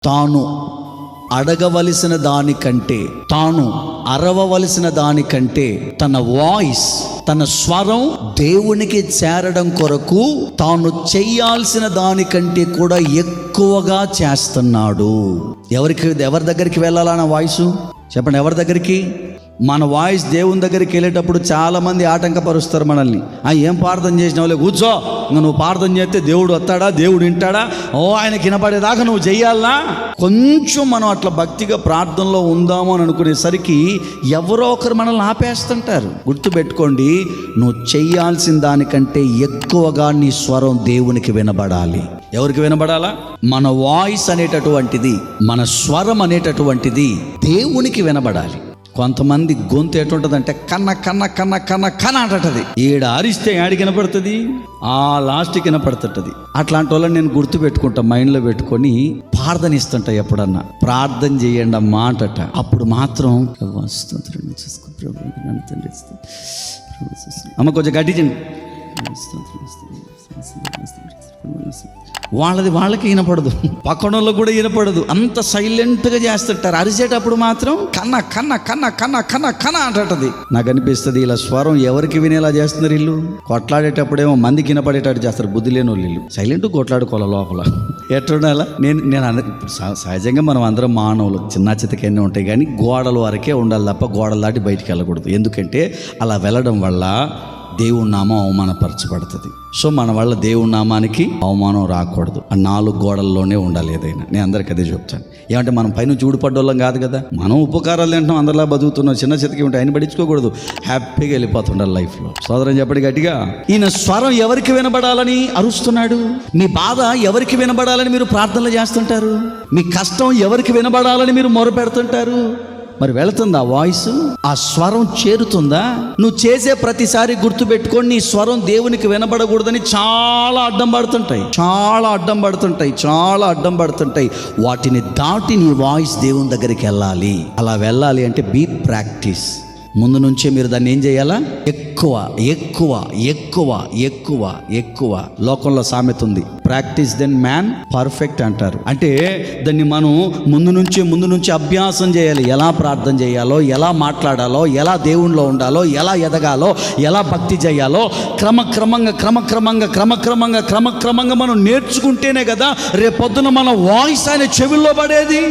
తాను అడగవలసిన దానికంటే, తాను అరవవలసిన దానికంటే తన వాయిస్, తన స్వరం దేవునికి చేరడం కొరకు తాను చెయ్యాల్సిన దానికంటే కూడా ఎక్కువగా చేస్తున్నాడు. ఎవరి దగ్గరికి వెళ్ళాలన్న వాయిస్ చెప్పండి? ఎవరి దగ్గరికి? మన వాయిస్ దేవుని దగ్గరికి వెళ్ళేటప్పుడు చాలామంది ఆటంకపరుస్తారు మనల్ని. ఏం ప్రార్థన చేసినావులే, కూర్చో, ఇంకా నువ్వు ప్రార్థన చేస్తే దేవుడు వస్తాడా, దేవుడు వింటాడా, ఆయనకి వినపడేదాకా నువ్వు చెయ్యాలా? కొంచెం మనం అట్లా భక్తిగా ప్రార్థనలో ఉందాము అని అనుకునేసరికి ఎవరో ఒకరు మనల్ని ఆపేస్తుంటారు. గుర్తుపెట్టుకోండి, నువ్వు చెయ్యాల్సిన దానికంటే ఎక్కువగా నీ స్వరం దేవునికి వినబడాలి. ఎవరికి వినబడాలా? మన వాయిస్ అనేటటువంటిది, మన స్వరం అనేటటువంటిది దేవునికి వినబడాలి. కొంతమంది గొంతు ఎటుంటుందంటే కన్న కన్న కన్న కన్న కన్న అంటది. ఈడ అరిస్తే యాడికి వినపడుతుంది? లాస్ట్కి వినపడుతుంటది. అట్లాంటి వాళ్ళని నేను గుర్తు పెట్టుకుంటా, మైండ్లో పెట్టుకొని ప్రార్థన ఇస్తుంటా. ఎప్పుడన్నా ప్రార్థన చేయండి ఆ మాటట, అప్పుడు మాత్రం అమ్మ కొంచెం గట్టించండి. వాళ్ళకి వినపడదు, పక్కనోళ్ళకి కూడా వినపడదు. అంత సైలెంట్గా చేస్తుంటారు. అరిచేటప్పుడు మాత్రం కన్న కన్న కన్న కన్న కన్న కన్న అంటది. నాకు అనిపిస్తుంది ఇలా స్వరం ఎవరికి వినేలా చేస్తున్నారు వీళ్ళు. కొట్లాడేటప్పుడేమో మందికి వినపడేటట్టు చేస్తారు. బుద్ధి లేని వాళ్ళు సైలెంట్ కొట్లాడుకోవాలి లోపల. ఎట్లుండాలా? నేను సహజంగా మనం అందరం మానవులు, చిన్న చితకన్నీ ఉంటాయి, కానీ గోడల వరకే ఉండాలి తప్ప గోడలు దాటి బయటికి వెళ్ళకూడదు. ఎందుకంటే అలా వెళ్ళడం వల్ల దేవుని నామం అవమానపరచబడుతుంది. సో మన వల్ల దేవుని నామానికి అవమానం రాకూడదు. ఆ 4 గోడల్లోనే ఉండాలి ఏదైనా. నేను అందరికీ అదే చెప్తాను. ఏమంటే మనం పైన చూడుపడ్డోళ్ళం కాదు కదా, మనం ఉపకారాలు తింటాం, అందరిలా బతుకుతున్నాం. చిన్న చితకి ఉంటే ఆయన పట్టించుకోకూడదు, హ్యాపీగా వెళ్ళిపోతుండాలి లైఫ్లో. సోదరం చెప్పండి గట్టిగా. ఈయన స్వరం ఎవరికి వినబడాలని అరుస్తున్నాడు? మీ బాధ ఎవరికి వినబడాలని మీరు ప్రార్థనలు చేస్తుంటారు? మీ కష్టం ఎవరికి వినబడాలని మీరు మొరపెడుతుంటారు? మరి వెళుతుందా వాయిస్? ఆ స్వరం చేరుతుందా? నువ్వు చేసే ప్రతిసారి గుర్తుపెట్టుకొని, నీ స్వరం దేవునికి వినబడకూడదని చాలా అడ్డం పడుతుంటాయి. వాటిని దాటి నీ వాయిస్ దేవుని దగ్గరికి వెళ్ళాలి. అలా వెళ్ళాలి అంటే బీ ప్రాక్టీస్. ముందు నుంచే మీరు దాన్ని ఏం చేయాలా? ఎక్కువ ఎక్కువ ఎక్కువ ఎక్కువ ఎక్కువ. లోకంలో సామెత ఉంది, ప్రాక్టీస్ దెన్ మ్యాన్ పర్ఫెక్ట్ అంటారు. అంటే దాన్ని మనం ముందు నుంచి అభ్యాసం చేయాలి. ఎలా ప్రార్థన చేయాలో, ఎలా మాట్లాడాలో, ఎలా దేవునిలో ఉండాలో, ఎలా ఎదగాలో, ఎలా భక్తి చేయాలో క్రమక్రమంగా మనం నేర్చుకుంటేనే కదా రేపొద్దున మన వాయిస్ ఆయన చెవుల్లో పడేది.